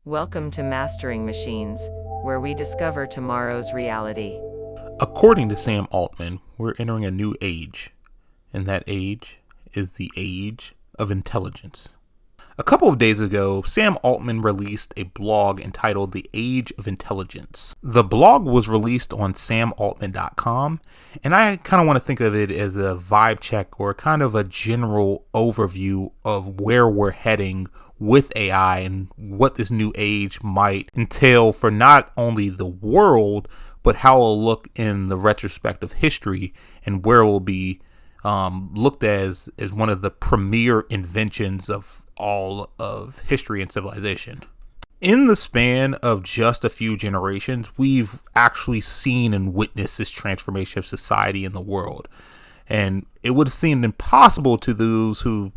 Welcome to Mastering Machines, where we discover tomorrow's reality. According to Sam Altman, we're entering a new age, and that age is the age of intelligence. A couple of days ago, Sam Altman released a blog entitled The Age of Intelligence. The blog was released on samaltman.com, and I kind of want to think of it as a vibe check or kind of a general overview of where we're heading with AI and what this new age might entail for not only the world, but how it'll look in the retrospect of history and where it will be looked as one of the premier inventions of all of history and civilization. In the span of just a few generations, we've actually seen and witnessed this transformation of society in the world. And it would have seemed impossible to those who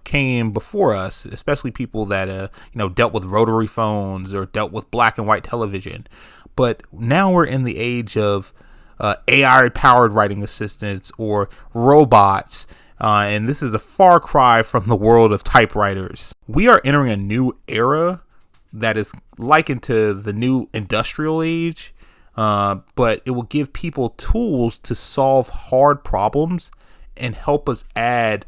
came before us, especially people that, dealt with rotary phones or dealt with black and white television. But now we're in the age of AI-powered writing assistants or robots, and this is a far cry from the world of typewriters. We are entering a new era that is likened to the new industrial age, but it will give people tools to solve hard problems and help us add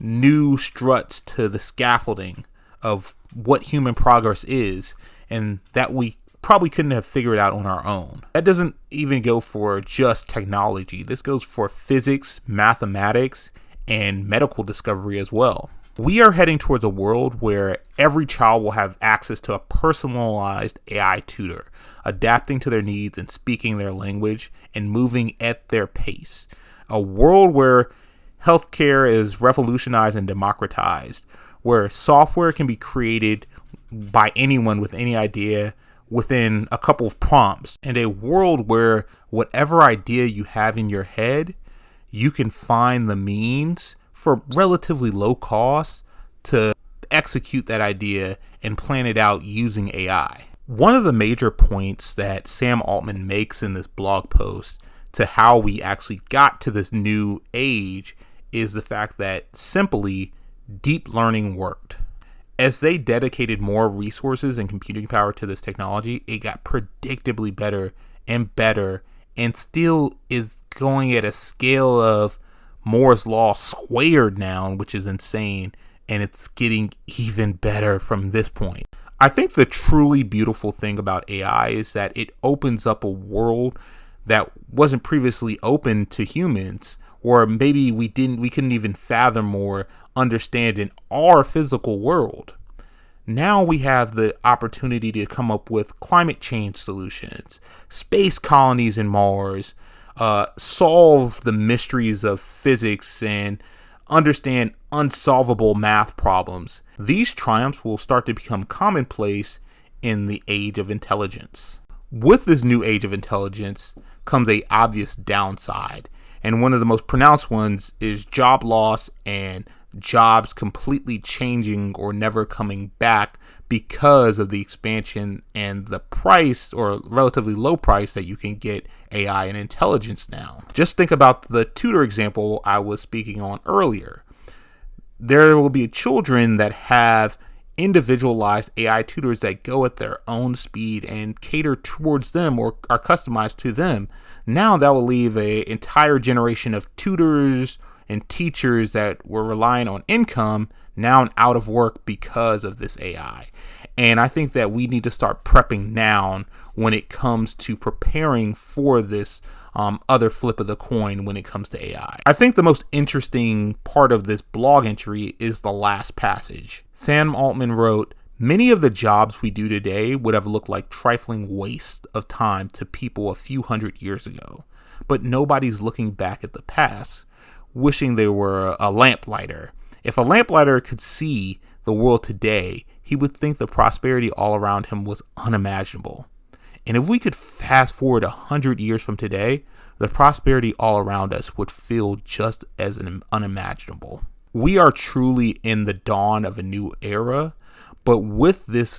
new struts to the scaffolding of what human progress is, and that we probably couldn't have figured out on our own. That doesn't even go for just technology. This goes for physics, mathematics, and medical discovery as well. We are heading towards a world where every child will have access to a personalized AI tutor, adapting to their needs and speaking their language and moving at their pace. A world where healthcare is revolutionized and democratized, where software can be created by anyone with any idea within a couple of prompts, and a world where whatever idea you have in your head, you can find the means for relatively low cost to execute that idea and plan it out using AI. One of the major points that Sam Altman makes in this blog post to how we actually got to this new age is the fact that simply deep learning worked. As they dedicated more resources and computing power to this technology, it got predictably better and still is going at a scale of Moore's Law squared now, which is insane, and it's getting even better from this point. I think the truly beautiful thing about AI is that it opens up a world that wasn't previously open to humans, or maybe we couldn't even fathom or understand in our physical world. Now we have the opportunity to come up with climate change solutions, space colonies in Mars, solve the mysteries of physics, and understand unsolvable math problems. These triumphs will start to become commonplace in the age of intelligence. With this new age of intelligence comes a obvious downside, and one of the most pronounced ones is job loss and jobs completely changing or never coming back because of the expansion and the price or relatively low price that you can get AI and intelligence now. Just think about the tutor example I was speaking on earlier. There will be children that have individualized AI tutors that go at their own speed and cater towards them or are customized to them. Now that will leave an entire generation of tutors and teachers that were relying on income now out of work because of this AI. And I think that we need to start prepping now when it comes to preparing for this other flip of the coin when it comes to AI. I think the most interesting part of this blog entry is the last passage. Sam Altman wrote, "Many of the jobs we do today would have looked like trifling waste of time to people a few hundred years ago. But nobody's looking back at the past, wishing they were a lamplighter. If a lamplighter could see the world today, he would think the prosperity all around him was unimaginable. And if we could fast forward 100 years from today, the prosperity all around us would feel just as unimaginable." We are truly in the dawn of a new era, but with this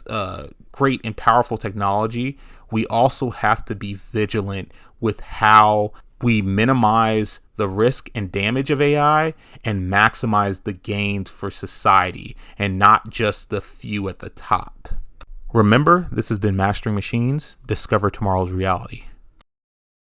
great and powerful technology, we also have to be vigilant with how we minimize the risk and damage of AI and maximize the gains for society and not just the few at the top. Remember, this has been Mastering Machines. Discover tomorrow's reality.